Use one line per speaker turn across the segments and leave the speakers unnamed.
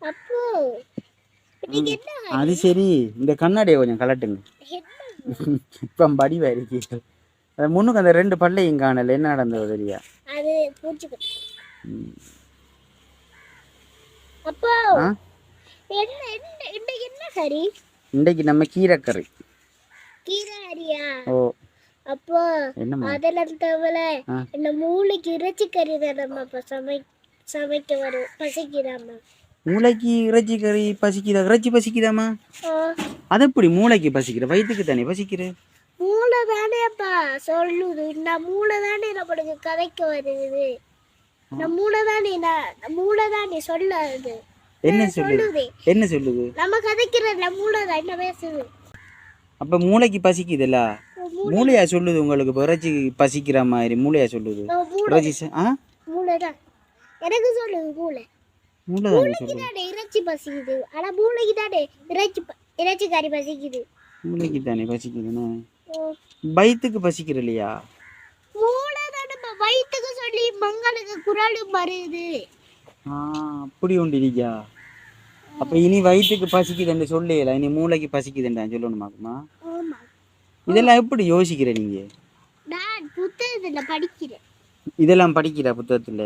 அப்போ இன்னைக்கு என்ன
அது சரி, இந்த கண்ணாடியை கொஞ்சம் கலட்டுங்க. இப்போ படிவா இருக்கு. முன்னுக்கு அந்த 2 பல்லையும் காணல, என்ன நடந்தது தெரியா?
அது பூச்சிக்கு. அப்போ என்ன என்ன இன்னைக்கு என்ன கறி?
இன்னைக்கு நம்ம கீரைக்கறி.
கீரை கறியா?
ஓ.
அப்போ அதெல்லாம் தவிர இந்த மூளைக்கு இறைச்சி கறி தான் நம்ம அப்போ சமைக்க வரும். பசிக்குதாமா?
மூளைக்கு இறைச்சி கறி பசிக்குதா? இறைச்சி பசிக்குதாமா? அது எப்படி மூளைக்கு பசிக்கிற? வயிற்றுக்கு தானே பசிக்கிற.
மூளை தானேப்பா சொல்லுது. நான் மூளை தானே நம்மளுக்கு கதைக்க வருது. நான் மூளை தானே சொல்லாது.
என்ன சொல்லுது? என்ன சொல்லுது?
நம்ம கதைக்கிறதுல மூளை தான் என்ன பேசுது.
அப்ப மூளைக்கு பசிக்குதுல்ல, மூளையா சொல்லுது உங்களுக்கு இறைச்சி பசிக்கிற மாதிரி? மூளையா சொல்லுது?
மூளை தான் எனக்கு சொல்லுது. மூளைக்கு தானே இறைச்சி பசிக்குது. ஆனா மூளைக்கு தானே இறைச்சி கறி பசிக்குது.
மூளைக்கு தானே பசிக்குதுன்னு வயிற்றுக்கு பசிக்கிற இல்லையா?
மூளை தானே வயிற்றுக்கு சொல்லி மங்களுக்கு குரலும் வருது.
அப்படி உண்டு இல்லையா? அப்ப இனி வயிற்றுக்கு பசிக்குதுன்னு சொல்லல, இனி மூளைக்கு பசிக்குதுன்னு சொல்லணுமாக்குமா? இதெல்லாம் எப்படி யோசிக்கிற நீங்க?
நான் புத்தகத்துல படிக்கிறேன்.
இதெல்லாம் படிக்கிற புத்தகத்துல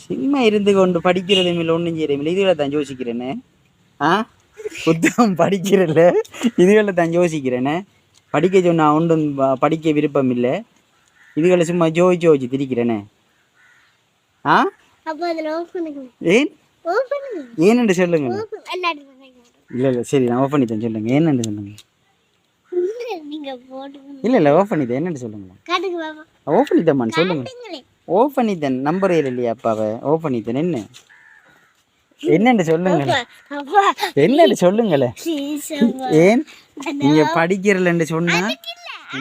சும்மா இருந்து கொண்டு படிக்கிறது இல்லை, ஒன்றும் செய்யறதில்லை. இதுகளை தான் யோசிக்கிறேன்னு. புத்தகம் படிக்கிறல்ல, இதுகளை தான் யோசிக்கிறேன்னு. படிக்க சொன்னா ஒன்றும் படிக்க விருப்பம் இல்லை. இதுகளை சும்மா ஜோதிச்சு திரிக்கிறேனே. ஏன் ஏன்னு சொல்லுங்க. இல்லை இல்லை சரி, நான் ஓப்பன் பண்ணிட்டேன். சொல்லுங்க என்னன்னு சொல்லுங்க. இல்லை இல்லை ஓப்பன் பண்ணிட்டேன். என்னன்னு சொல்லுங்க. ஓப்பன் பண்ணிட்டேன் சொல்லுங்க. ஓப்பன் பண்ணிட்டேன். நம்பர் இல்லையா அப்பாவை? ஓப்பன் பண்ணிட்டேன். என்ன என்னன்னு சொல்லுங்க. என்னன்னு சொல்லுங்களேன். ஏன் நீங்க படிக்கிறலன்னு சொன்னா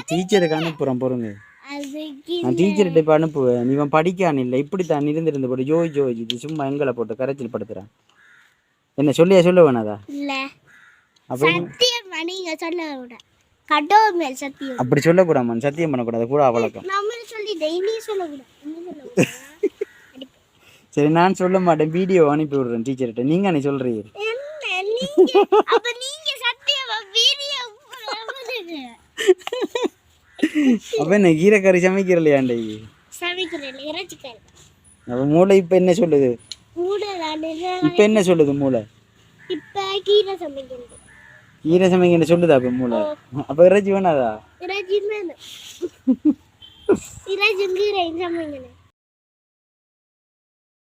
டீச்சருக்கு அனுப்புறேன். பொறுங்க, நான் டீச்சர்கிட்ட இப்போ அனுப்புவேன். நீ படிக்கான்னு இல்லை, இப்படித்தான் இருந்திருந்து போட்டு ஜோய் இது சும்மா எங்களை போட்டு கரைச்சல் படுத்துறான். என்ன சொல்லியா சொல்ல வேணாதா? அப்படி சொல்லக்கூடாது. சத்தியம் பண்ணக்கூடாது கூட அவளக்கம். சரி நான் சொல்ல மாட்டேன். வீடியோ அனுப்பி விடுறேன் டீச்சர்கிட்ட. நீங்க என்ன சொல்றீங்க? அப்ப என்ன கீரைக்கறி சமைக்கிறலையாண்டே? அப்ப மூளை இப்ப என்ன சொல்லுது? இப்ப என்ன சொல்லுது மூளை? கீரை சமைக்க சொல்லுதா அப்ப மூளை? அப்ப இறைச்சி வேணாதா?